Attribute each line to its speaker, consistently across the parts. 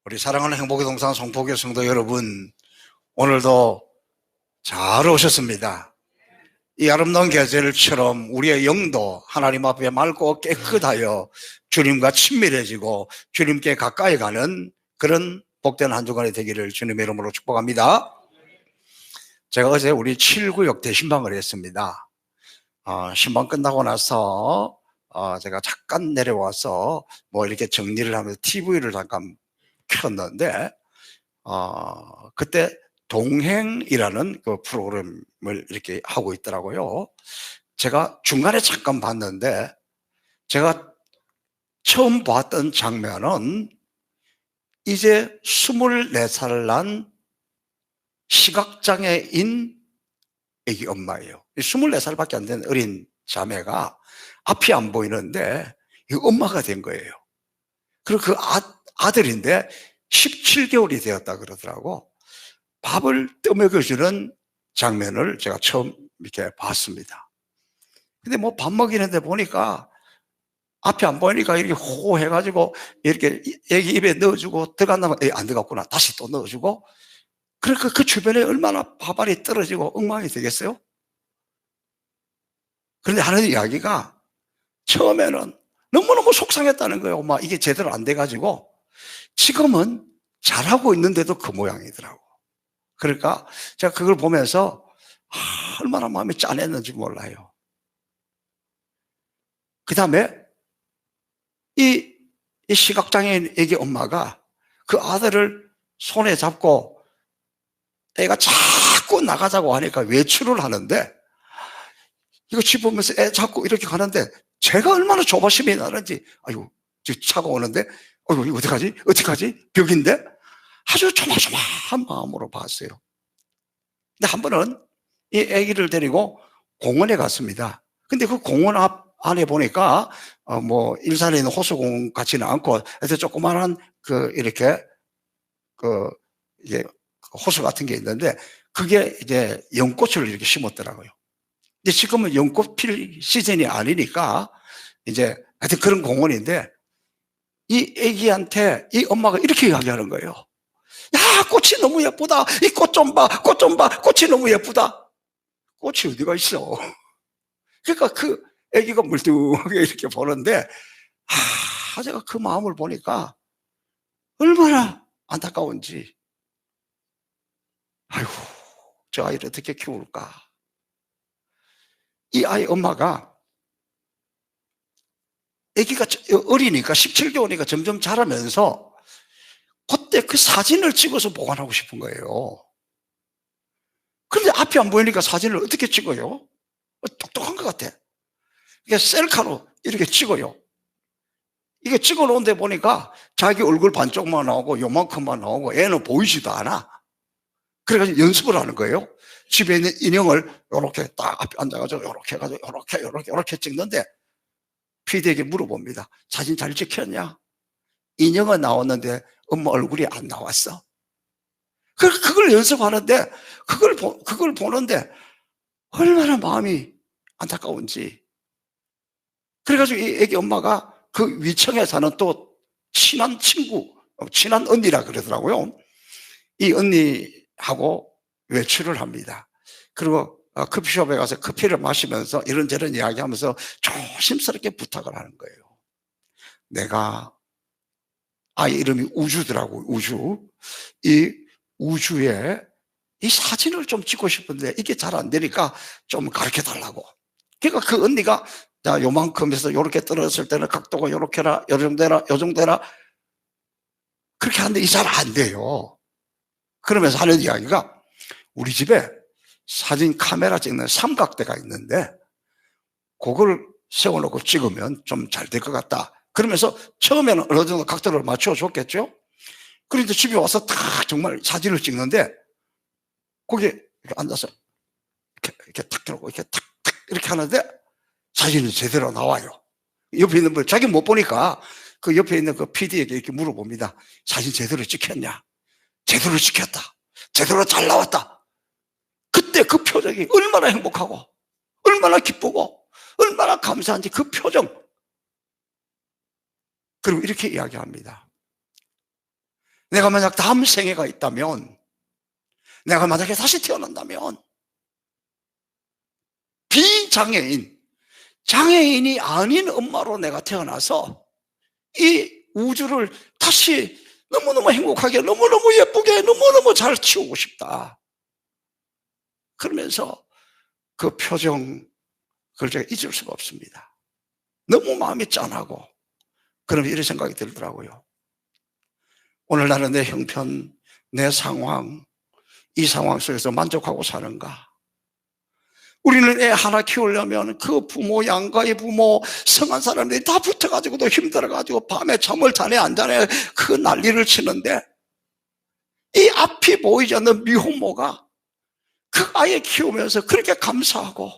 Speaker 1: 우리 사랑하는 행복의 동산 송포교 성도 여러분, 오늘도 잘 오셨습니다. 이 아름다운 계절처럼 우리의 영도 하나님 앞에 맑고 깨끗하여 주님과 친밀해지고 주님께 가까이 가는 그런 복된 한 주간이 되기를 주님의 이름으로 축복합니다. 제가 어제 우리 7구역 대신방을 했습니다. 신방 끝나고 나서 제가 잠깐 내려와서 뭐 이렇게 정리를 하면서 TV를 잠깐 켰는데 그때 동행이라는 그 프로그램을 이렇게 하고 있더라고요. 제가 중간에 잠깐 봤는데 제가 처음 봤던 장면은 이제 24살 난 시각장애인 애기 엄마예요. 24살밖에 안 된 어린 자매가 앞이 안 보이는데 이 엄마가 된 거예요. 그리고 그 아들인데 17개월이 되었다 그러더라고. 밥을 떠먹여주는 장면을 제가 처음 이렇게 봤습니다. 근데 뭐 밥 먹이는데 보니까 앞이 안 보이니까 이렇게 호호 해가지고 이렇게 애기 입에 넣어주고 들어간다면 안 들어갔구나. 다시 또 넣어주고. 그러니까 그 주변에 얼마나 밥알이 떨어지고 엉망이 되겠어요? 그런데 하는 이야기가 처음에는 너무너무 속상했다는 거예요. 엄마 이게 제대로 안 돼가지고 지금은 잘하고 있는데도 그 모양이더라고. 그러니까 제가 그걸 보면서 얼마나 마음이 짠했는지 몰라요. 그 다음에 이 시각장애인 애기 엄마가 그 아들을 손에 잡고 애가 자꾸 나가자고 하니까 외출을 하는데 이거 집으면서 애 자꾸 이렇게 가는데 제가 얼마나 조바심이 나는지 아유 차가 오는데 아유 이거 어떡하지? 어떡하지? 벽인데 아주 조마조마한 마음으로 봤어요. 근데 한 번은 이 아기를 데리고 공원에 갔습니다. 근데 그 공원 안에 보니까 뭐 일산에 있는 호수공원 같지는 않고 그래서 조그마한 그 이렇게 그 이게 호수 같은 게 있는데 그게 이제 연꽃을 이렇게 심었더라고요. 근데 지금은 연꽃 필 시즌이 아니니까 이제 하여튼 그런 공원인데 이 아기한테 이 엄마가 이렇게 이야기하는 거예요. 야, 꽃이 너무 예쁘다. 이 꽃 좀 봐, 꽃 좀 봐. 꽃이 너무 예쁘다. 꽃이 어디가 있어? 그러니까 그 아기가 물뚱하게 이렇게 보는데, 제가 그 마음을 보니까 얼마나 안타까운지. 아이고, 저 아이를 어떻게 키울까? 이 아이 엄마가 아기가 어리니까 17개월이니까 점점 자라면서 그때 그 사진을 찍어서 보관하고 싶은 거예요. 그런데 앞이 안 보이니까 사진을 어떻게 찍어요? 똑똑한 것 같아. 이게 셀카로 이렇게 찍어요. 이게 찍어 놓은데 보니까 자기 얼굴 반쪽만 나오고 요만큼만 나오고 애는 보이지도 않아. 그래가지고 연습을 하는 거예요. 집에 있는 인형을 이렇게 딱 앞에 앉아가지고 이렇게 해가지고 이렇게 찍는데 PD에게 물어봅니다. 사진 잘 찍혔냐? 인형은 나왔는데 엄마 얼굴이 안 나왔어. 그걸 연습하는데 그걸 보는데 얼마나 마음이 안타까운지. 그래가지고 이 애기 엄마가 그 위층에 사는 또 친한 친구, 친한 언니라 그러더라고요. 이 언니하고 외출을 합니다. 그리고 커피숍에 가서 커피를 마시면서 이런저런 이야기하면서 조심스럽게 부탁을 하는 거예요. 내가 아이 이름이 우주더라고요. 우주. 이 우주에 이 사진을 좀 찍고 싶은데 이게 잘 안 되니까 좀 가르쳐 달라고. 그러니까 그 언니가 자, 요만큼 해서 요렇게 떨어졌을 때는 각도가 요렇게라, 요 정도라, 요 정도라. 그렇게 하는데 이 잘 안 돼요. 그러면서 하는 이야기가 우리 집에 사진 카메라 찍는 삼각대가 있는데 그걸 세워놓고 찍으면 좀 잘 될 것 같다. 그러면서 처음에는 어느 정도 각도를 맞춰줬겠죠? 그런데 집에 와서 딱 정말 사진을 찍는데 거기에 이렇게 앉아서 이렇게 탁 들어오고 이렇게 탁 이렇게 하는데 사진은 제대로 나와요. 옆에 있는 분, 자기 못 보니까 그 옆에 있는 그 PD에게 이렇게 물어봅니다. 사진 제대로 찍혔냐? 제대로 찍혔다. 제대로 잘 나왔다. 그때 그 표정이 얼마나 행복하고, 얼마나 기쁘고, 얼마나 감사한지 그 표정. 그리고 이렇게 이야기합니다. 내가 만약 다음 생애가 있다면, 내가 만약에 다시 태어난다면 비장애인, 장애인이 아닌 엄마로 내가 태어나서 이 우주를 다시 너무너무 행복하게, 너무너무 예쁘게, 너무너무 잘 키우고 싶다. 그러면서 그 표정, 그걸 제가 잊을 수가 없습니다. 너무 마음이 짠하고, 그럼 이런 생각이 들더라고요. 오늘 나는 내 형편, 내 상황, 이 상황 속에서 만족하고 사는가? 우리는 애 하나 키우려면 그 부모, 양가의 부모, 성한 사람들이 다 붙어가지고도 힘들어가지고 밤에 잠을 자네 안 자네 그 난리를 치는데, 이 앞이 보이지 않는 미혼모가 그 아이 키우면서 그렇게 감사하고,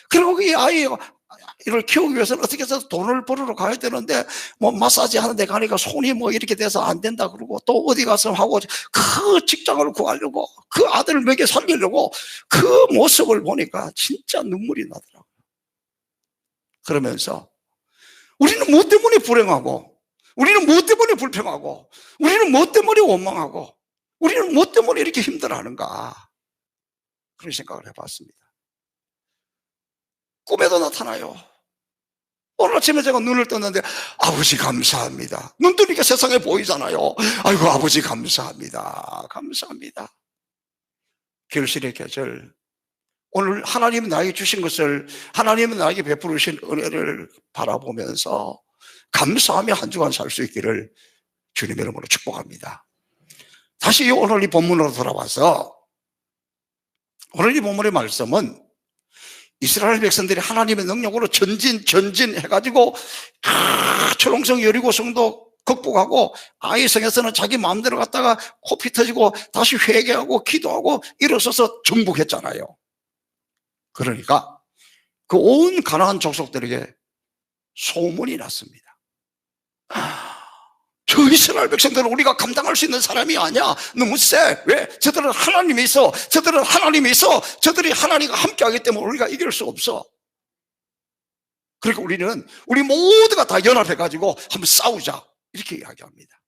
Speaker 1: 그리고 이 아이를 키우기 위해서는 어떻게 해서 돈을 벌으러 가야 되는데, 뭐 마사지 하는데 가니까 손이 뭐 이렇게 돼서 안 된다 그러고, 또 어디 가서 하고, 그 직장을 구하려고, 그 아들을 먹여 살리려고 그 모습을 보니까 진짜 눈물이 나더라고요. 그러면서 우리는 뭐 때문에 불행하고, 우리는 뭐 때문에 불평하고, 우리는 뭐 때문에 원망하고, 우리는 뭐 때문에 이렇게 힘들어하는가, 그런 생각을 해봤습니다. 꿈에도 나타나요. 오늘 아침에 제가 눈을 떴는데, 아버지 감사합니다. 눈 뜨니까 세상에 보이잖아요. 아이고 아버지 감사합니다. 감사합니다. 결실의 계절, 오늘 하나님이 나에게 주신 것을, 하나님은 나에게 베푸신 은혜를 바라보면서 감사하며 한 주간 살 수 있기를 주님의 이름으로 축복합니다. 다시 오늘 이 본문으로 돌아와서, 오늘 이 본문의 말씀은 이스라엘 백성들이 하나님의 능력으로 전진해가지고 초롱성 여리고성도 극복하고, 아이성에서는 자기 마음대로 갔다가 코피 터지고 다시 회개하고 기도하고 일어서서 정복했잖아요. 그러니까 그 온 가나안 족속들에게 소문이 났습니다. 저 이스라엘 백성들은 우리가 감당할 수 있는 사람이 아니야. 너무 세. 왜? 저들은 하나님이 있어. 저들은 하나님이 있어. 저들이 하나님과 함께하기 때문에 우리가 이길 수 없어. 그러니까 우리 모두가 다 연합해가지고 한번 싸우자, 이렇게 이야기합니다.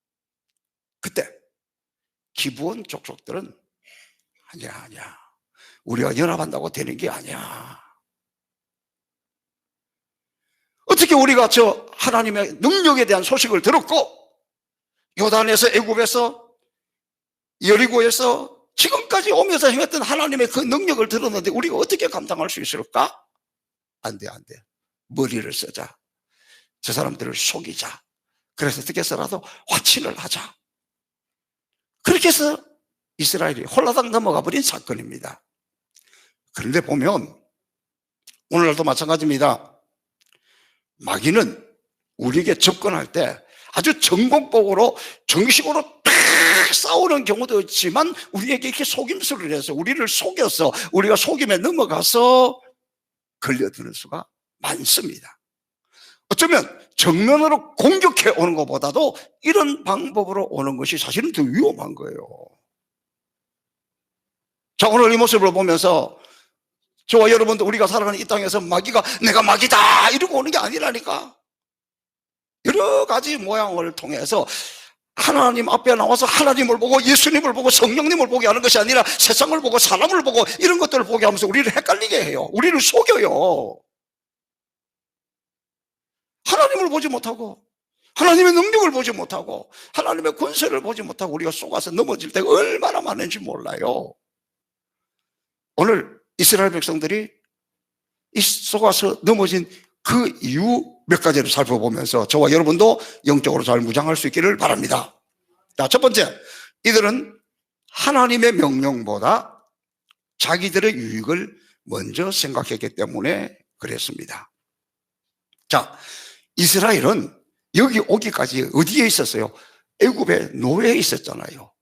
Speaker 1: 그때 기브온 족속들은 아니야. 우리가 연합한다고 되는 게 아니야. 어떻게 우리가 저 하나님의 능력에 대한 소식을 들었고, 요단에서, 애굽에서, 여리고에서 지금까지 오면서 행했던 하나님의 그 능력을 들었는데 우리가 어떻게 감당할 수 있을까? 안 돼. 머리를 쓰자. 저 사람들을 속이자. 그래서 어떻게 해서라도 화친을 하자. 그렇게 해서 이스라엘이 홀라당 넘어가 버린 사건입니다. 그런데 보면 오늘날도 마찬가지입니다. 마귀는 우리에게 접근할 때 아주 전공법으로 정식으로 딱 싸우는 경우도 있지만, 우리에게 이렇게 속임수를 해서 우리를 속여서 우리가 속임에 넘어가서 걸려드는 수가 많습니다. 어쩌면 정면으로 공격해 오는 것보다도 이런 방법으로 오는 것이 사실은 더 위험한 거예요. 자, 오늘 이 모습을 보면서 저와 여러분도 우리가 살아가는 이 땅에서 마귀가 내가 마귀다 이러고 오는 게 아니라니까. 여러 가지 모양을 통해서 하나님 앞에 나와서 하나님을 보고 예수님을 보고 성령님을 보게 하는 것이 아니라 세상을 보고 사람을 보고 이런 것들을 보게 하면서 우리를 헷갈리게 해요. 우리를 속여요. 하나님을 보지 못하고, 하나님의 능력을 보지 못하고, 하나님의 권세를 보지 못하고 우리가 속아서 넘어질 때가 얼마나 많은지 몰라요. 오늘 이스라엘 백성들이 이 속아서 넘어진 그 이유 몇 가지를 살펴보면서 저와 여러분도 영적으로 잘 무장할 수 있기를 바랍니다. 자, 첫 번째, 이들은 하나님의 명령보다 자기들의 유익을 먼저 생각했기 때문에 그랬습니다. 자, 이스라엘은 여기 오기까지 어디에 있었어요? 애굽의 노예에 있었잖아요.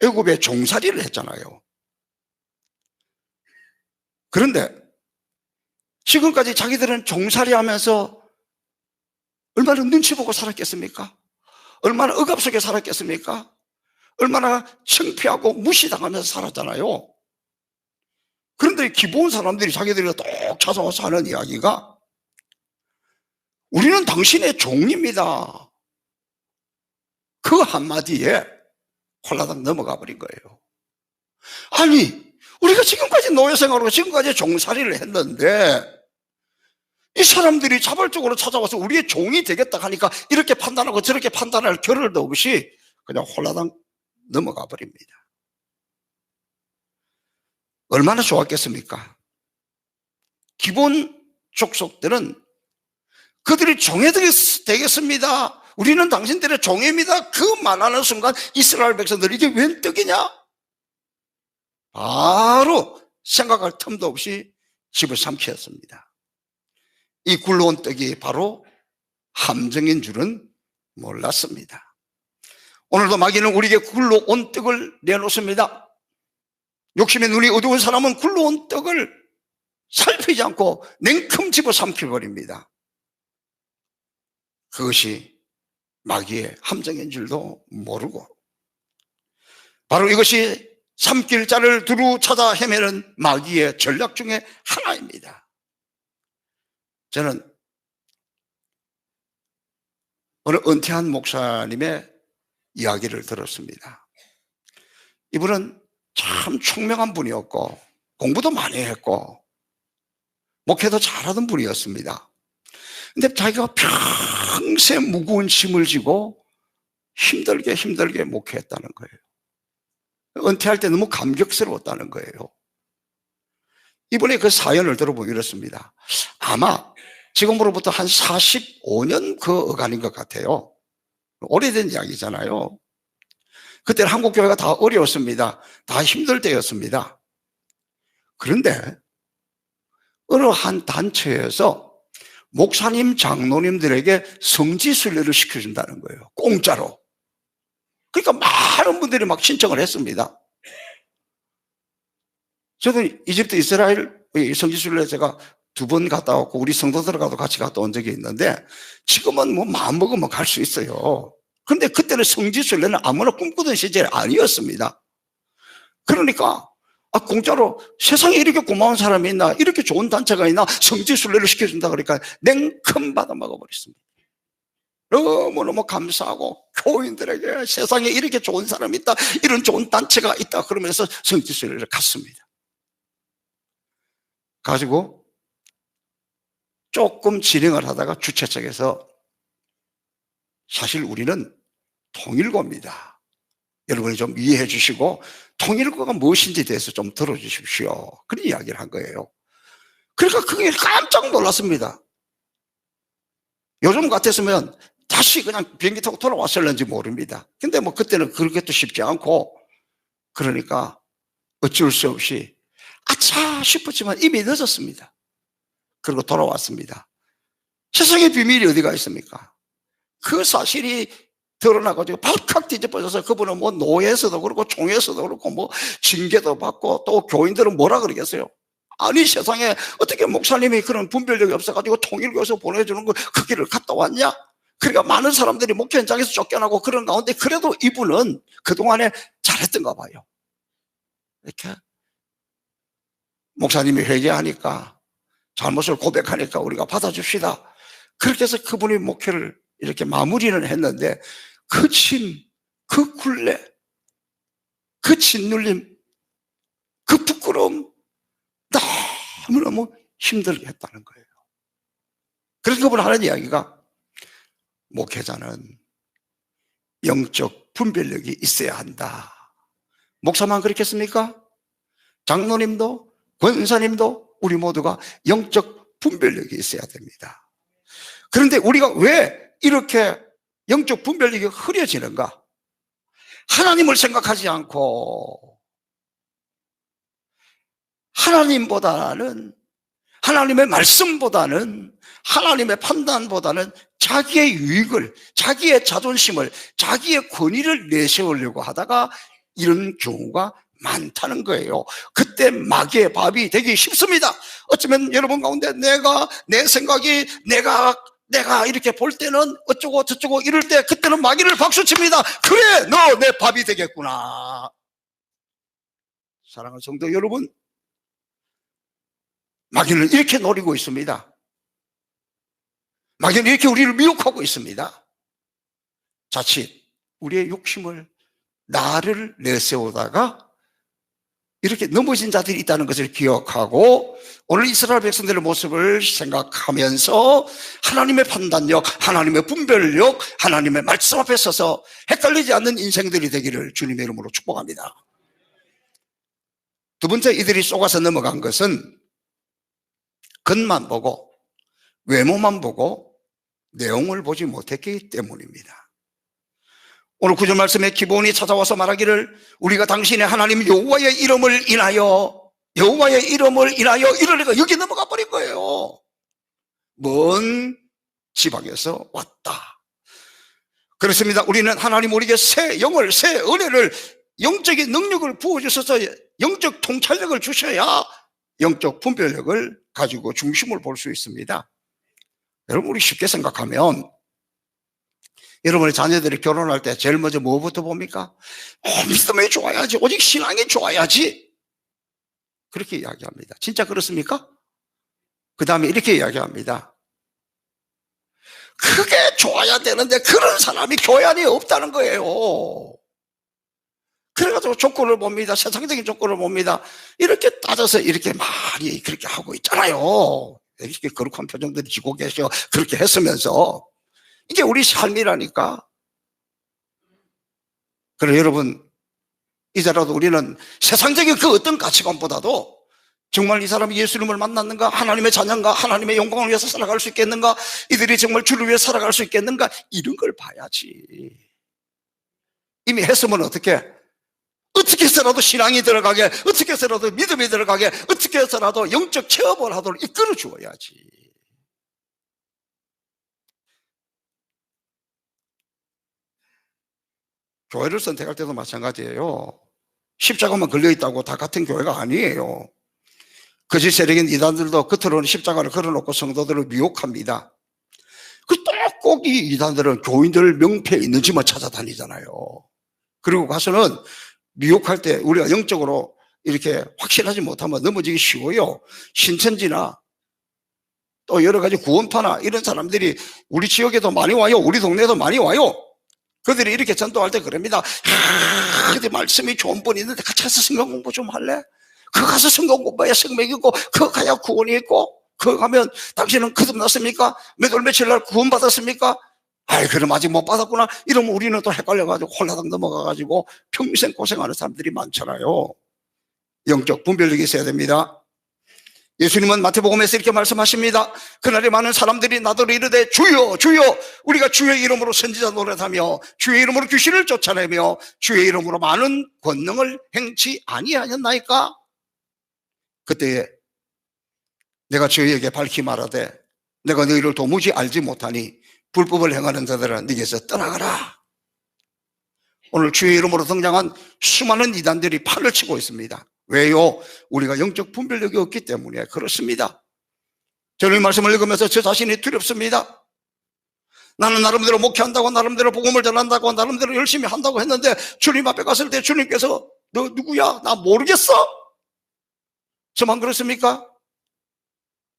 Speaker 1: 애굽의 종살이를 했잖아요. 그런데 지금까지 자기들은 종살이 하면서 얼마나 눈치 보고 살았겠습니까? 얼마나 억압 속에 살았겠습니까? 얼마나 창피하고 무시당하면서 살았잖아요. 그런데 기본 사람들이 자기들이 똑 찾아와서 하는 이야기가, 우리는 당신의 종입니다. 그 한마디에 홀라당 넘어가 버린 거예요. 아니, 우리가 지금까지 노예생활하고 지금까지 종살이를 했는데 이 사람들이 자발적으로 찾아와서 우리의 종이 되겠다 하니까 이렇게 판단하고 저렇게 판단할 겨를도 없이 그냥 홀라당 넘어가 버립니다. 얼마나 좋았겠습니까? 기본 족속들은 그들이 종이 되겠습니다, 우리는 당신들의 종입니다, 그 말하는 순간 이스라엘 백성들 이게 웬 떡이냐? 바로 생각할 틈도 없이 집을 삼켰습니다. 이 굴러온 떡이 바로 함정인 줄은 몰랐습니다. 오늘도 마귀는 우리에게 굴러온 떡을 내놓습니다. 욕심의 눈이 어두운 사람은 굴러온 떡을 살피지 않고 냉큼 집어삼켜버립니다. 그것이 마귀의 함정인 줄도 모르고, 바로 이것이 삼킬 자를 두루 찾아 헤매는 마귀의 전략 중에 하나입니다. 저는 어느 은퇴한 목사님의 이야기를 들었습니다. 이분은 참 총명한 분이었고 공부도 많이 했고 목회도 잘하던 분이었습니다. 근데 자기가 평생 무거운 짐을 지고 힘들게 목회했다는 거예요. 은퇴할 때 너무 감격스러웠다는 거예요. 이번에 그 사연을 들어보면 이렇습니다. 아마 지금으로부터 한 45년 그 어간인 것 같아요. 오래된 이야기잖아요. 그때는 한국교회가 다 어려웠습니다. 다 힘들 때였습니다. 그런데 어느 한 단체에서 목사님, 장로님들에게 성지순례를 시켜준다는 거예요. 공짜로. 그러니까 많은 분들이 막 신청을 했습니다. 저도 이집트, 이스라엘 성지순례 제가 2번 갔다 왔고 우리 성도들하고도 같이 갔다 온 적이 있는데 지금은 뭐 마음먹으면 갈 수 있어요. 그런데 그때는 성지순례는 아무나 꿈꾸던 시절이 아니었습니다. 그러니까 공짜로 세상에 이렇게 고마운 사람이 있나, 이렇게 좋은 단체가 있나, 성지순례를 시켜준다 그러니까 냉큼 받아 먹어버렸습니다. 너무너무 감사하고 교인들에게 세상에 이렇게 좋은 사람이 있다, 이런 좋은 단체가 있다 그러면서 성지순례를 갔습니다. 가지고 조금 진행을 하다가 주최 측에서 사실 우리는 통일교입니다, 여러분이 좀 이해해 주시고 통일교가 무엇인지 대해서 좀 들어주십시오, 그런 이야기를 한 거예요. 그러니까 그게 깜짝 놀랐습니다. 요즘 같았으면 다시 그냥 비행기 타고 돌아왔을는지 모릅니다. 근데 뭐 그때는 그렇게 또 쉽지 않고, 그러니까 어쩔 수 없이 아차 싶었지만 이미 늦었습니다. 그리고 돌아왔습니다. 세상의 비밀이 어디가 있습니까? 그 사실이 드러나가지고 발칵 뒤집어져서 그분은 뭐 노예에서도 그렇고 총회에서도 그렇고 뭐 징계도 받고, 또 교인들은 뭐라 그러겠어요? 아니 세상에 어떻게 목사님이 그런 분별력이 없어가지고 통일교에서 보내주는 거 그 길을 갔다 왔냐? 그러니까 많은 사람들이 목회 현장에서 쫓겨나고 그런 가운데 그래도 이분은 그동안에 잘했던가 봐요. 이렇게 목사님이 회개하니까, 잘못을 고백하니까 우리가 받아줍시다, 그렇게 해서 그분이 목회를 이렇게 마무리는 했는데 그 짐, 그 굴레, 그 짓눌림, 그 부끄러움 너무너무 힘들게 했다는 거예요. 그래서 그분 하는 이야기가, 목회자는 영적 분별력이 있어야 한다. 목사만 그렇겠습니까? 장로님도 권사님도 우리 모두가 영적 분별력이 있어야 됩니다. 그런데 우리가 왜 이렇게 영적 분별력이 흐려지는가? 하나님을 생각하지 않고 하나님보다는, 하나님의 말씀보다는, 하나님의 판단보다는 자기의 유익을, 자기의 자존심을, 자기의 권위를 내세우려고 하다가 이런 경우가 많다는 거예요. 그때 마귀의 밥이 되기 쉽습니다. 어쩌면 여러분 가운데 내 생각이 내가 이렇게 볼 때는 어쩌고 저쩌고 이럴 때 그때는 마귀를 박수칩니다. 그래, 너 내 밥이 되겠구나. 사랑하는 성도 여러분, 마귀는 이렇게 노리고 있습니다. 마귀는 이렇게 우리를 미혹하고 있습니다. 자칫 우리의 욕심을 나를 내세우다가 이렇게 넘어진 자들이 있다는 것을 기억하고 오늘 이스라엘 백성들의 모습을 생각하면서 하나님의 판단력, 하나님의 분별력, 하나님의 말씀 앞에 서서 헷갈리지 않는 인생들이 되기를 주님의 이름으로 축복합니다. 두 번째, 이들이 속아서 넘어간 것은 겉만 보고 외모만 보고 내용을 보지 못했기 때문입니다. 오늘 구절 말씀에 기브온이 찾아와서 말하기를 우리가 당신의 하나님 여호와의 이름을 인하여 이러니까 여기 넘어가 버린 거예요. 먼 지방에서 왔다. 그렇습니다. 우리는 하나님 우리에게 새 영을, 새 은혜를, 영적인 능력을 부어주셔서 영적 통찰력을 주셔야 영적 분별력을 가지고 중심을 볼 수 있습니다. 여러분, 우리 쉽게 생각하면 여러분의 자녀들이 결혼할 때 제일 먼저 뭐부터 봅니까? 믿음이 좋아야지, 오직 신앙이 좋아야지, 그렇게 이야기합니다. 진짜 그렇습니까? 그 다음에 이렇게 이야기합니다. 그게 좋아야 되는데 그런 사람이 교회 안에 없다는 거예요. 그래가지고 조건을 봅니다. 세상적인 조건을 봅니다. 이렇게 따져서 이렇게 많이 그렇게 하고 있잖아요. 이렇게 거룩한 표정들이 지고 계셔. 그렇게 했으면서 이게 우리 삶이라니까. 그래 여러분, 이제라도 우리는 세상적인 그 어떤 가치관보다도 정말 이 사람이 예수님을 만났는가, 하나님의 자녀인가, 하나님의 영광을 위해서 살아갈 수 있겠는가, 이들이 정말 주를 위해 살아갈 수 있겠는가, 이런 걸 봐야지. 이미 했으면 어떻게 해서라도 신앙이 들어가게, 어떻게 해서라도 믿음이 들어가게, 어떻게 해서라도 영적 체험을 하도록 이끌어 주어야지. 교회를 선택할 때도 마찬가지예요. 십자가만 걸려있다고 다 같은 교회가 아니에요. 거짓 세력인 이단들도 겉으로는 십자가를 걸어놓고 성도들을 미혹합니다. 꼭 이 이단들은 교인들 명패에 있는 집만 찾아다니잖아요. 그리고 가서는 미혹할 때 우리가 영적으로 이렇게 확실하지 못하면 넘어지기 쉬워요. 신천지나 또 여러 가지 구원파나 이런 사람들이 우리 지역에도 많이 와요. 우리 동네에도 많이 와요. 그들이 이렇게 전도할 때 그럽니다. 근데 말씀이 좋은 분이 있는데 같이 가서 성경 공부 좀 할래? 그거 가서 성경 공부해야 생명이 있고, 그거 가야 구원이 있고, 그거 가면 당신은 거듭났습니까? 몇 월 며칠 날 구원 받았습니까? 아이, 그럼 아직 못 받았구나. 이러면 우리는 또 헷갈려가지고 홀라당 넘어가가지고 평생 고생하는 사람들이 많잖아요. 영적 분별력이 있어야 됩니다. 예수님은 마태복음에서 이렇게 말씀하십니다. 그날에 많은 사람들이 나더러 이르되 주여 주여 우리가 주의 이름으로 선지자 노릇하며 주의 이름으로 귀신을 쫓아내며 주의 이름으로 많은 권능을 행치 아니하였나이까? 그때 내가 저희에게 밝히 말하되 내가 너희를 도무지 알지 못하니 불법을 행하는 자들아 네게서 떠나가라. 오늘 주의 이름으로 등장한 수많은 이단들이 판을 치고 있습니다. 왜요? 우리가 영적 분별력이 없기 때문에 그렇습니다. 저는 이 말씀을 읽으면서 저 자신이 두렵습니다. 나는 나름대로 목회한다고, 나름대로 복음을 전한다고, 나름대로 열심히 한다고 했는데 주님 앞에 갔을 때 주님께서 너 누구야? 나 모르겠어? 저만 그렇습니까?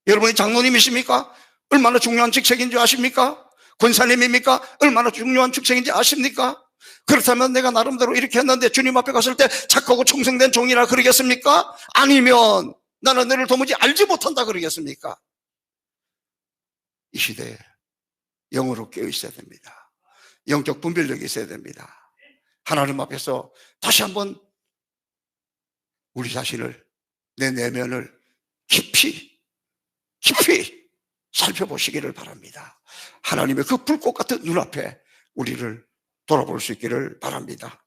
Speaker 1: 여러분이 장로님이십니까? 얼마나 중요한 직책인 줄 아십니까? 권사님입니까? 얼마나 중요한 직책인지 아십니까? 그렇다면 내가 나름대로 이렇게 했는데 주님 앞에 갔을 때 착하고 충성된 종이라 그러겠습니까? 아니면 나는 너를 도무지 알지 못한다 그러겠습니까? 이 시대에 영으로 깨어 있어야 됩니다. 영적 분별력이 있어야 됩니다. 하나님 앞에서 다시 한번 우리 자신을, 내 내면을 깊이 살펴보시기를 바랍니다. 하나님의 그 불꽃 같은 눈앞에 우리를 돌아볼 수 있기를 바랍니다.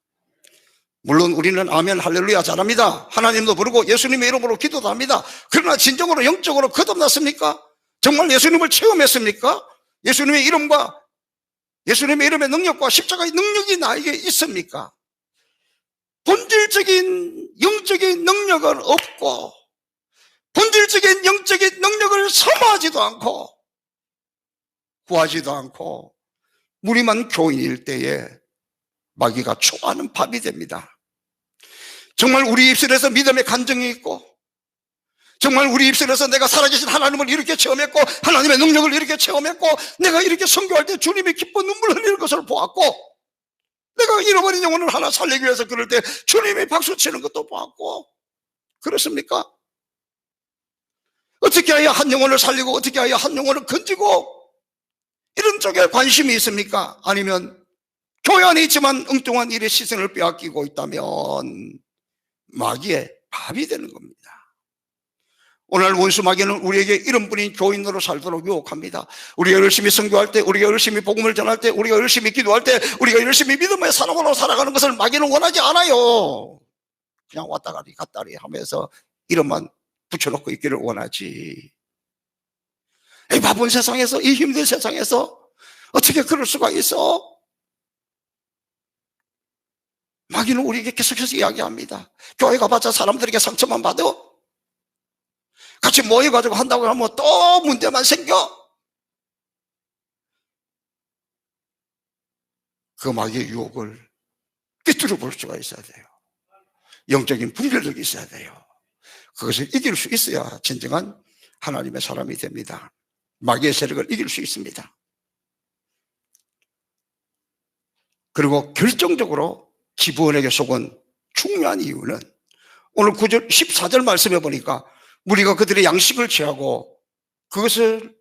Speaker 1: 물론 우리는 아멘 할렐루야 잘합니다. 하나님도 부르고 예수님의 이름으로 기도도 합니다. 그러나 진정으로 영적으로 거듭났습니까? 정말 예수님을 체험했습니까? 예수님의 이름과 예수님의 이름의 능력과 십자가의 능력이 나에게 있습니까? 본질적인 영적인 능력은 없고 본질적인 영적인 능력을 사모하지도 않고 구하지도 않고 무리만 교인일 때에 마귀가 좋아하는 밥이 됩니다. 정말 우리 입술에서 믿음의 간증이 있고 정말 우리 입술에서 내가 살아계신 하나님을 이렇게 체험했고 하나님의 능력을 이렇게 체험했고 내가 이렇게 선교할 때 주님이 기뻐 눈물 흘리는 것을 보았고 내가 잃어버린 영혼을 하나 살리기 위해서 그럴 때 주님이 박수 치는 것도 봤고, 그렇습니까? 어떻게 해야 한 영혼을 살리고 어떻게 해야 한 영혼을 건지고 이런 쪽에 관심이 있습니까? 아니면 교회 안에 있지만 엉뚱한 일에 시선을 빼앗기고 있다면 마귀의 밥이 되는 겁니다. 오늘 원수 마귀는 우리에게 이런 분인 교인으로 살도록 유혹합니다. 우리가 열심히 선교할 때, 우리가 열심히 복음을 전할 때, 우리가 열심히 기도할 때, 우리가 열심히 믿음의 사람으로 살아가는 것을 마귀는 원하지 않아요. 그냥 왔다가리 갔다리 하면서 이름만 붙여놓고 있기를 원하지. 이 바쁜 세상에서, 이 힘든 세상에서 어떻게 그럴 수가 있어? 마귀는 우리에게 계속해서 이야기합니다. 교회 가봤자 사람들에게 상처만 받아? 같이 모여가지고 한다고 하면 또 문제만 생겨? 그 마귀의 유혹을 꿰뚫어 볼 수가 있어야 돼요. 영적인 분별력이 있어야 돼요. 그것을 이길 수 있어야 진정한 하나님의 사람이 됩니다. 마귀의 세력을 이길 수 있습니다. 그리고 결정적으로 기브원에게 속은 중요한 이유는 오늘 9절 14절 말씀해 보니까 우리가 그들의 양식을 취하고 그것을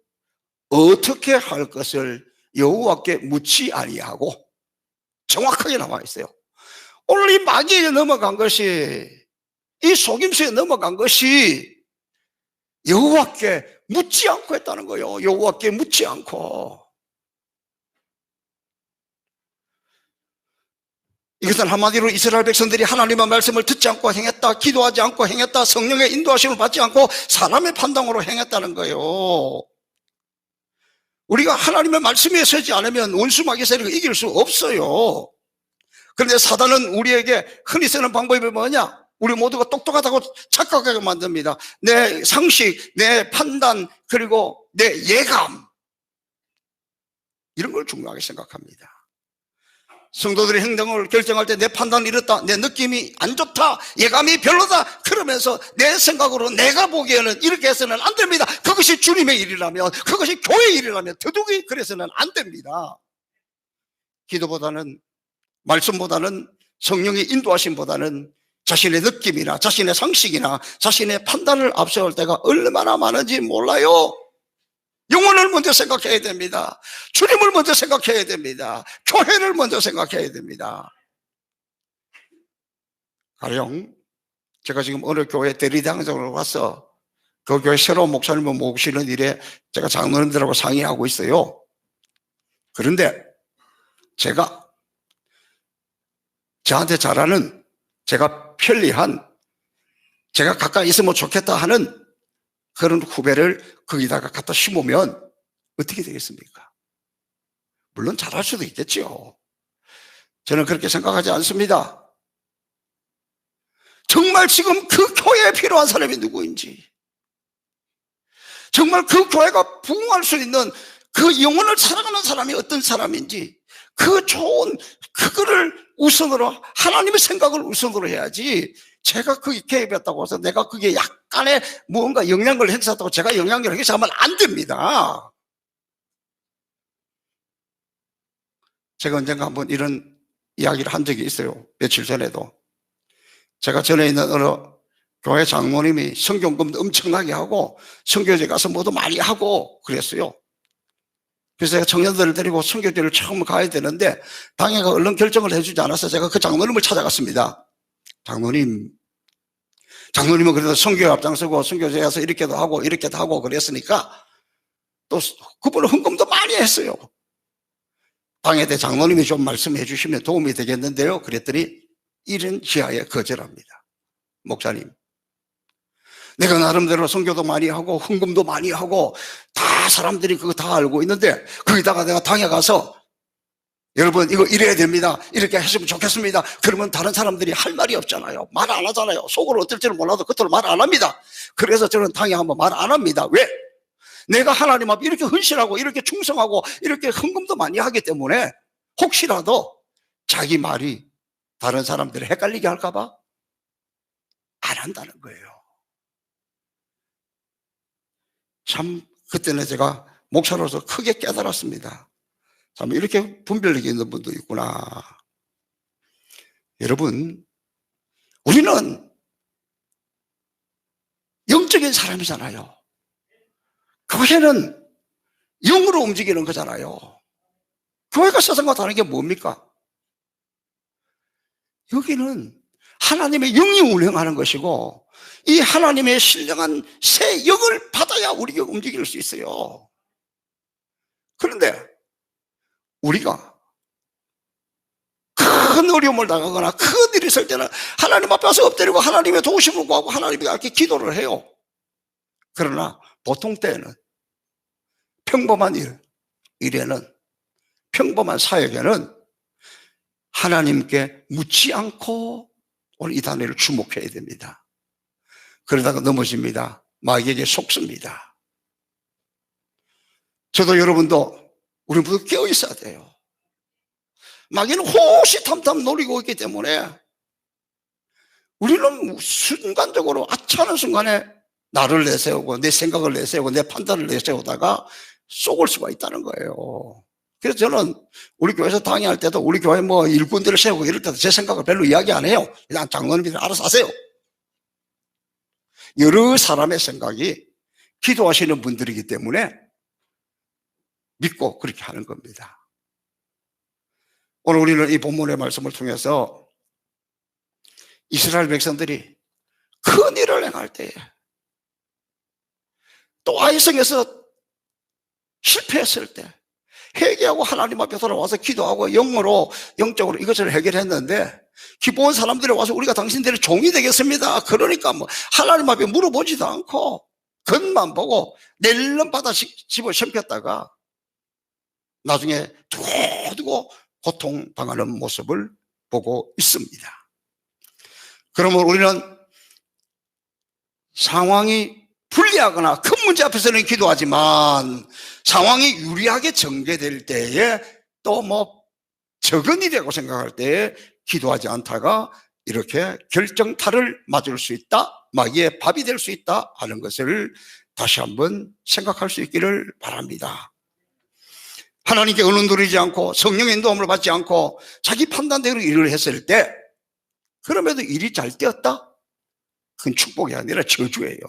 Speaker 1: 어떻게 할 것을 여호와께 묻지 아니하고, 정확하게 나와 있어요. 오늘 이 마귀에 넘어간 것이, 이 속임수에 넘어간 것이 여호와께 묻지 않고 했다는 거예요. 여호와께 묻지 않고. 이것은 한마디로 이스라엘 백성들이 하나님의 말씀을 듣지 않고 행했다, 기도하지 않고 행했다, 성령의 인도하심을 받지 않고 사람의 판단으로 행했다는 거예요. 우리가 하나님의 말씀에 서지 않으면 원수 마귀 세력을 이길 수 없어요. 그런데 사단은 우리에게 흔히 쓰는 방법이 뭐냐? 우리 모두가 똑똑하다고 착각하게 만듭니다. 내 상식, 내 판단, 그리고 내 예감, 이런 걸 중요하게 생각합니다. 성도들의 행동을 결정할 때 내 판단이 이렇다, 내 느낌이 안 좋다, 예감이 별로다, 그러면서 내 생각으로 내가 보기에는 이렇게 해서는 안 됩니다. 그것이 주님의 일이라면, 그것이 교회의 일이라면 더더욱이 그래서는 안 됩니다. 기도보다는, 말씀보다는, 성령의 인도하심보다는 자신의 느낌이나 자신의 상식이나 자신의 판단을 앞세울 때가 얼마나 많은지 몰라요. 영혼을 먼저 생각해야 됩니다. 주님을 먼저 생각해야 됩니다. 교회를 먼저 생각해야 됩니다. 가령 제가 지금 어느 교회 대리당장으로 와서 그 교회 새로운 목사님을 모시는 일에 제가 장로님들하고 상의하고 있어요. 그런데 제가 저한테 잘하는, 제가 편리한, 제가 가까이 있으면 좋겠다 하는 그런 후배를 거기다가 갖다 심으면 어떻게 되겠습니까? 물론 잘할 수도 있겠죠. 저는 그렇게 생각하지 않습니다. 정말 지금 그 교회에 필요한 사람이 누구인지, 정말 그 교회가 부흥할 수 있는 그 영혼을 살아가는 사람이 어떤 사람인지, 그 좋은, 그거를 우선으로, 하나님의 생각을 우선으로 해야지, 제가 거기 개입했다고 해서 내가 그게 약간의 무언가 영향력을 행사했다고 제가 영향력을 행사하면 안 됩니다. 제가 언젠가 한번 이런 이야기를 한 적이 있어요. 며칠 전에도. 제가 전에 있는 어느 교회 장모님이 성경금도 엄청나게 하고 선교제 가서 뭐도 많이 하고 그랬어요. 그래서 제가 청년들을 데리고 선교제를 처음 가야 되는데 당회가 얼른 결정을 해주지 않아서 제가 그 장로님을 찾아갔습니다. 장로님은 그래도 선교에 앞장서고 선교제에 가서 이렇게도 하고 이렇게도 하고 그랬으니까 또 그분은 헌금도 많이 했어요. 당회 때 장로님이 좀 말씀해 주시면 도움이 되겠는데요. 그랬더니 이런 지하에 거절합니다. 목사님, 내가 나름대로 선교도 많이 하고 헌금도 많이 하고 다 사람들이 그거 다 알고 있는데 거기다가 내가 당에 가서 여러분 이거 이래야 됩니다, 이렇게 했으면 좋겠습니다, 그러면 다른 사람들이 할 말이 없잖아요. 말 안 하잖아요. 속으로 어떨지는 몰라도 겉으로 말 안 합니다. 그래서 저는 당에 한번 말 안 합니다. 왜? 내가 하나님 앞에 이렇게 헌신하고 이렇게 충성하고 이렇게 헌금도 많이 하기 때문에 혹시라도 자기 말이 다른 사람들을 헷갈리게 할까봐 안 한다는 거예요. 참 그때는 제가 목사로서 크게 깨달았습니다. 참 이렇게 분별력이 있는 분도 있구나. 여러분, 우리는 영적인 사람이잖아요. 교회는 영으로 움직이는 거잖아요. 교회가 세상과 다른 게 뭡니까? 여기는 하나님의 영이 운행하는 것이고, 이 하나님의 신령한 새 영을 받아야 우리가 움직일 수 있어요. 그런데 우리가 큰 어려움을 당하거나 큰 일이 있을 때는 하나님 앞에 와서 엎드리고 하나님의 도우심을 구하고 하나님께 이렇게 기도를 해요. 그러나 보통 때는 평범한 일에는, 평범한 사역에는 하나님께 묻지 않고 오늘 이 단어를 주목해야 됩니다. 그러다가 넘어집니다. 마귀에게 속습니다. 저도 여러분도 우리 모두 깨어 있어야 돼요. 마귀는 호시탐탐 노리고 있기 때문에 우리는 순간적으로 아차하는 순간에 나를 내세우고 내 생각을 내세우고 내 판단을 내세우다가 쏘을 수가 있다는 거예요. 그래서 저는 우리 교회에서 강의할 때도 우리 교회 뭐 일꾼들을 세우고 이럴 때도 제 생각을 별로 이야기 안 해요. 그냥 장로님들 알아서 하세요. 여러 사람의 생각이 기도하시는 분들이기 때문에 믿고 그렇게 하는 겁니다. 오늘 우리는 이 본문의 말씀을 통해서 이스라엘 백성들이 큰 일을 행할 때에 또 아이성에서 실패했을 때 회개하고 하나님 앞에 돌아와서 기도하고 영적으로 이것을 해결했는데 기뻐온 사람들이 와서 우리가 당신들의 종이 되겠습니다. 그러니까 뭐 하나님 앞에 물어보지도 않고 겉만 보고 낼름 받아 집어 삼켰다가 나중에 두고 고통당하는 모습을 보고 있습니다. 그러면 우리는 상황이 불리하거나 큰 문제 앞에서는 기도하지만 상황이 유리하게 전개될 때에 또 뭐 적은 일이라고 생각할 때에 기도하지 않다가 이렇게 결정타를 맞을 수 있다, 마귀의 밥이 될 수 있다 하는 것을 다시 한번 생각할 수 있기를 바랍니다. 하나님께 은은 누리지 않고 성령의 인도함을 받지 않고 자기 판단대로 일을 했을 때 그럼에도 일이 잘 되었다? 그건 축복이 아니라 저주예요.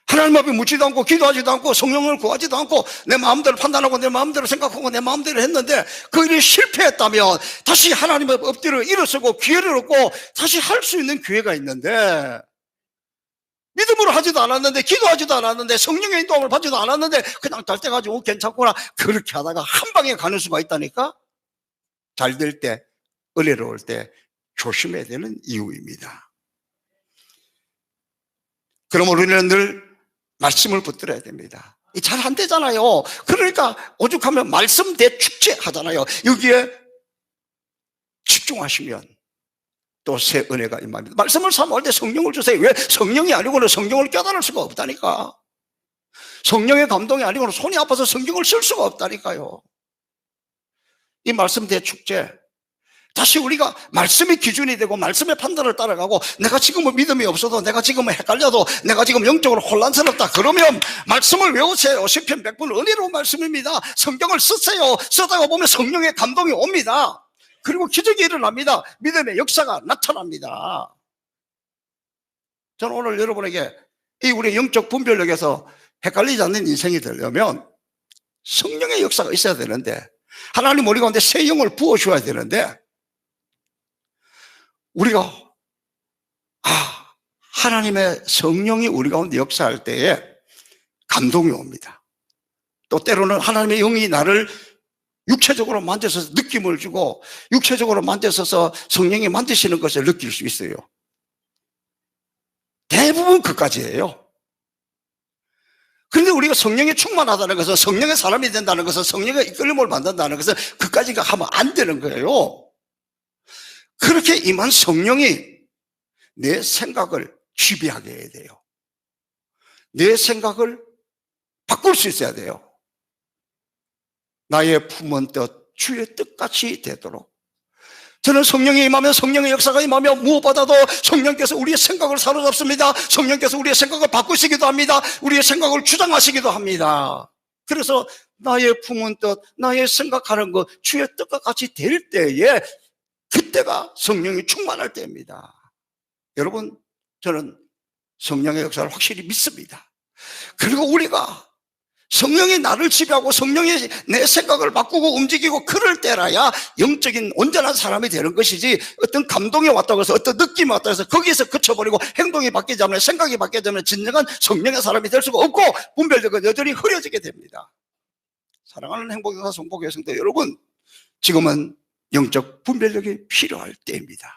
Speaker 1: 하나님 앞에 묻지도 않고 기도하지도 않고 성령을 구하지도 않고 내 마음대로 판단하고 내 마음대로 생각하고 내 마음대로 했는데 그 일이 실패했다면 다시 하나님 앞에 엎드려 일어서고 기회를 얻고 다시 할 수 있는 기회가 있는데 믿음으로 하지도 않았는데 기도하지도 않았는데 성령의 인도함을 받지도 않았는데 그냥 잘 돼가지고 괜찮구나 그렇게 하다가 한 방에 가는 수가 있다니까. 잘 될 때, 은혜로울 때 조심해야 되는 이유입니다. 그럼 우리는 늘 말씀을 붙들어야 됩니다. 잘 안 되잖아요. 그러니까 오죽하면 말씀 대축제 하잖아요. 여기에 집중하시면 또 새 은혜가 임합니다. 말씀을 사모할 때 성령을 주세요. 왜? 성령이 아니고는 성경을 깨달을 수가 없다니까. 성령의 감동이 아니고는 손이 아파서 성경을 쓸 수가 없다니까요. 이 말씀 대축제, 다시 우리가 말씀의 기준이 되고 말씀의 판단을 따라가고 내가 지금은 믿음이 없어도 내가 지금은 헷갈려도 내가 지금 영적으로 혼란스럽다 그러면 말씀을 외우세요. 시편 100편 은혜로운 말씀입니다. 성경을 쓰세요. 쓰다가 보면 성령의 감동이 옵니다. 그리고 기적이 일어납니다. 믿음의 역사가 나타납니다. 저는 오늘 여러분에게 이 우리 영적 분별력에서 헷갈리지 않는 인생이 되려면 성령의 역사가 있어야 되는데 하나님 우리 가운데 새 영을 부어주어야 되는데 우리가 하나님의 성령이 우리 가운데 역사할 때에 감동이 옵니다. 또 때로는 하나님의 영이 나를 육체적으로 만져서 느낌을 주고 육체적으로 만져서 성령이 만드시는 것을 느낄 수 있어요. 대부분 그까지예요. 그런데 우리가 성령에 충만하다는 것은 성령의 사람이 된다는 것은 성령의 이끌림을 받는다는 것은 그까지가 하면 안 되는 거예요. 그렇게 임한 성령이 내 생각을 지배하게 해야 돼요. 내 생각을 바꿀 수 있어야 돼요. 나의 품은 뜻 주의 뜻같이 되도록 저는 성령이 임하면 성령의 역사가 임하면 무엇보다도 성령께서 우리의 생각을 사로잡습니다. 성령께서 우리의 생각을 바꾸시기도 합니다. 우리의 생각을 주장하시기도 합니다. 그래서 나의 품은 뜻, 나의 생각하는 것 주의 뜻과 같이 될 때에 그때가 성령이 충만할 때입니다. 여러분, 저는 성령의 역사를 확실히 믿습니다. 그리고 우리가 성령이 나를 지배하고 성령이 내 생각을 바꾸고 움직이고 그럴 때라야 영적인 온전한 사람이 되는 것이지, 어떤 감동이 왔다고 해서 어떤 느낌이 왔다고 해서 거기에서 그쳐버리고 행동이 바뀌지 않으면, 생각이 바뀌지 않으면 진정한 성령의 사람이 될 수가 없고 분별력은 여전히 흐려지게 됩니다. 사랑하는 행복교사 성복교회 성도 여러분, 지금은 영적 분별력이 필요할 때입니다.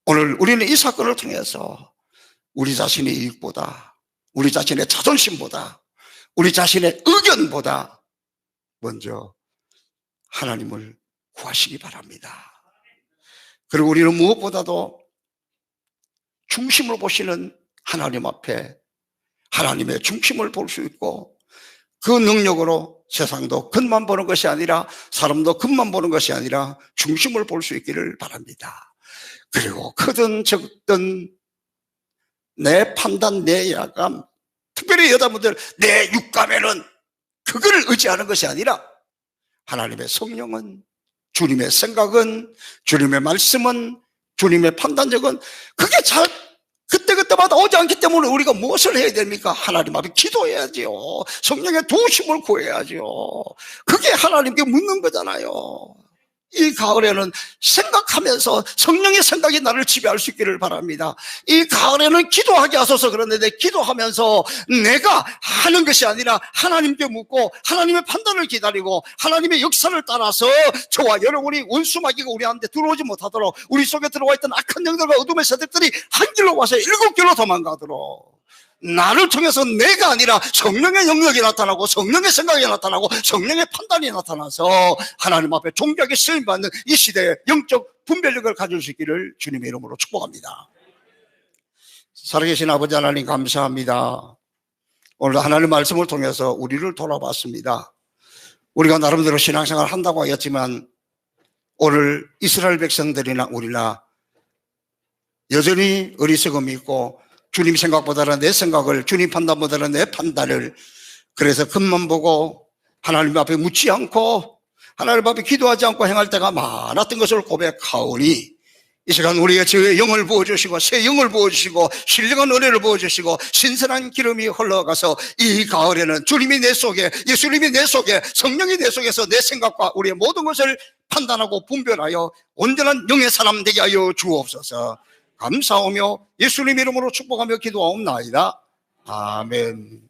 Speaker 1: 오늘 우리는 이 사건을 통해서 우리 자신의 이익보다, 우리 자신의 자존심보다, 우리 자신의 의견보다 먼저 하나님을 구하시기 바랍니다. 그리고 우리는 무엇보다도 중심을 보시는 하나님 앞에 하나님의 중심을 볼 수 있고, 그 능력으로 세상도 겉만 보는 것이 아니라, 사람도 겉만 보는 것이 아니라 중심을 볼 수 있기를 바랍니다. 그리고 크든 적든 내 판단, 내 야감, 특별히 여자분들 내 육감에는 그거를 의지하는 것이 아니라 하나님의 성령은, 주님의 생각은, 주님의 말씀은, 주님의 판단력은 그게 잘 그때그때마다 오지 않기 때문에 우리가 무엇을 해야 됩니까? 하나님 앞에 기도해야지요. 성령의 도우심을 구해야지요. 그게 하나님께 묻는 거잖아요. 이 가을에는 생각하면서 성령의 생각이 나를 지배할 수 있기를 바랍니다. 이 가을에는 기도하게 하소서. 그런데 기도하면서 내가 하는 것이 아니라 하나님께 묻고 하나님의 판단을 기다리고 하나님의 역사를 따라서 저와 여러분이 원수마귀가 우리한테 들어오지 못하도록, 우리 속에 들어와 있던 악한 영들과 어둠의 세력들이 한 길로 와서 7길로 도망가도록, 나를 통해서 내가 아니라 성령의 영역이 나타나고 성령의 생각이 나타나고 성령의 판단이 나타나서 하나님 앞에 존귀하게 쓰임받는 이 시대에 영적 분별력을 가질 수 있기를 주님의 이름으로 축복합니다. 살아계신 아버지 하나님, 감사합니다. 오늘 하나님 말씀을 통해서 우리를 돌아봤습니다. 우리가 나름대로 신앙생활을 한다고 하였지만 오늘 이스라엘 백성들이나 우리나 여전히 어리석음이 있고, 주님 생각보다는 내 생각을, 주님 판단보다는 내 판단을, 그래서 겉만 보고 하나님 앞에 묻지 않고 하나님 앞에 기도하지 않고 행할 때가 많았던 것을 고백하오니, 이 시간 우리의 저의 영을 부어주시고 새 영을 부어주시고 신령한 은혜를 부어주시고 신선한 기름이 흘러가서 이 가을에는 주님이 내 속에, 예수님이 내 속에, 성령이 내 속에서 내 생각과 우리의 모든 것을 판단하고 분별하여 온전한 영의 사람 되게 하여 주옵소서. 감사하며 예수님 이름으로 축복하며 기도하옵나이다. 아멘.